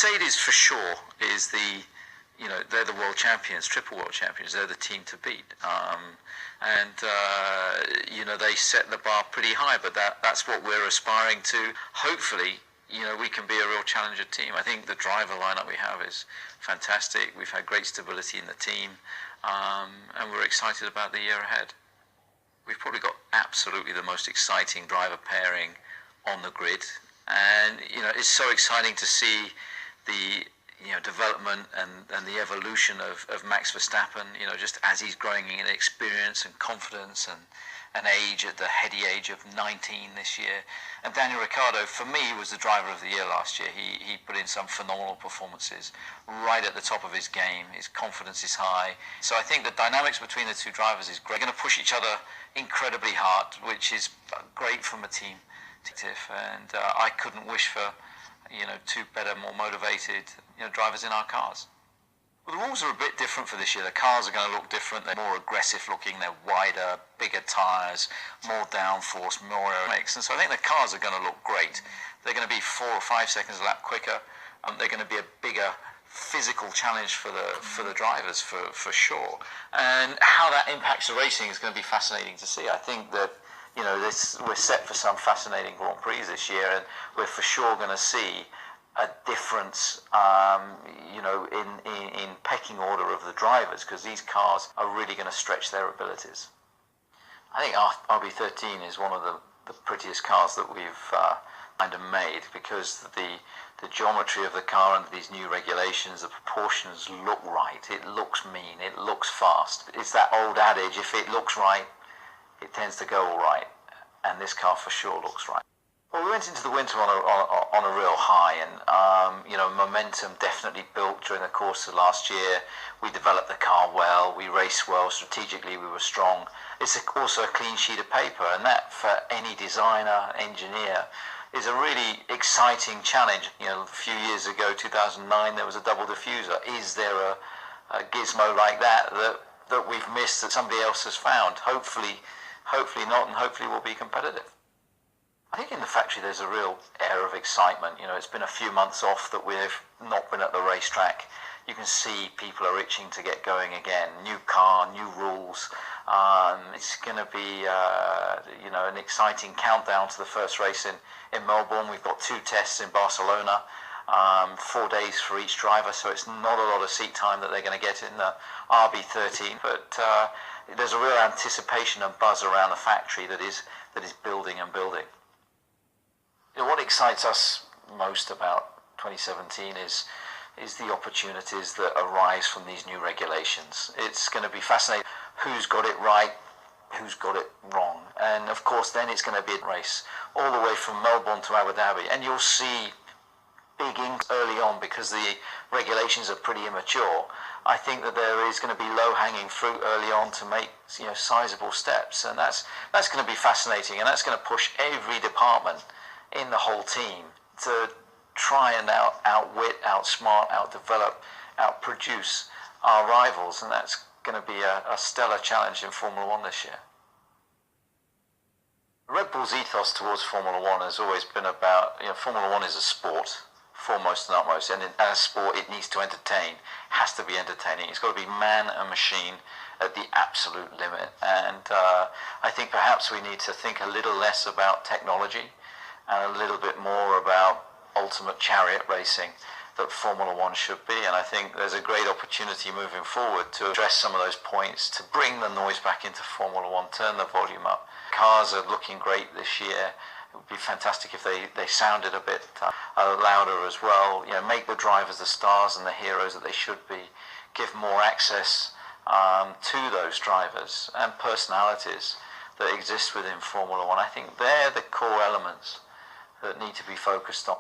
Mercedes for sure is they're the world champions, triple world champions. They're the team to beat. They set the bar pretty high, but that's what we're aspiring to. Hopefully, we can be a real challenger team. I think the driver lineup we have is fantastic. We've had great stability in the team, and we're excited about the year ahead. We've probably got absolutely the most exciting driver pairing on the grid, and it's so exciting to see the development and the evolution of Max Verstappen, just as he's growing in experience and confidence and age at the heady age of 19 this year. And Daniel Ricciardo, for me, was the driver of the year last year. He put in some phenomenal performances right at the top of his game. His confidence is high. So I think the dynamics between the two drivers is great. They're going to push each other incredibly hard, which is great from a team. And I couldn't wish for two better, more motivated drivers in our cars. Well, the rules are a bit different for this year. The cars are going to look different. They're more aggressive looking. They're wider, bigger tyres, more downforce, more aerodynamics. And so I think the cars are going to look great. They're going to be 4 or 5 seconds a lap quicker. They're going to be a bigger physical challenge for the drivers for sure. And how that impacts the racing is going to be fascinating to see. I think that we're set for some fascinating Grand Prix this year, and we're for sure going to see a difference, in pecking order of the drivers, because these cars are really going to stretch their abilities. I think RB13 is one of the prettiest cars that we've kind of made, because the geometry of the car under these new regulations, the proportions look right. It looks mean. It looks fast. It's that old adage: if it looks right, it tends to go all right, and this car for sure looks right. Well, we went into the winter on a real high, and momentum definitely built during the course of last year. We developed the car well, we raced well, strategically we were strong. It's also a clean sheet of paper, and that for any designer, engineer, is a really exciting challenge. A few years ago, 2009, there was a double diffuser. Is there a gizmo like that we've missed that somebody else has found? Hopefully not, and hopefully we'll be competitive. I think in the factory there's a real air of excitement. It's been a few months off that we've not been at the racetrack. You can see people are itching to get going again. New car, new rules. It's going to be an exciting countdown to the first race in Melbourne. We've got 2 tests in Barcelona, 4 days for each driver, so it's not a lot of seat time that they're going to get in the RB13, but there's a real anticipation and buzz around the factory that is building and building. What excites us most about 2017 is the opportunities that arise from these new regulations. It's going to be fascinating who's got it right, who's got it wrong, and of course then it's going to be a race all the way from Melbourne to Abu Dhabi, and you'll see big ink early on because the regulations are pretty immature. I think that there is going to be low-hanging fruit early on to make sizable steps, and that's going to be fascinating, and that's going to push every department in the whole team to try and outwit, outsmart, outdevelop, outproduce our rivals, and that's going to be a stellar challenge in Formula One this year. Red Bull's ethos towards Formula One has always been about, Formula One is a sport, foremost and utmost, and as a sport it needs to entertain, has to be entertaining. It's got to be man and machine at the absolute limit, and I think perhaps we need to think a little less about technology and a little bit more about ultimate chariot racing that Formula One should be. And I think there's a great opportunity moving forward to address some of those points, to bring the noise back into Formula One, turn the volume up. Cars are looking great this year. It would be fantastic if they sounded a bit louder as well. Make the drivers the stars and the heroes that they should be. Give more access to those drivers and personalities that exist within Formula One. I think they're the core elements that need to be focused on.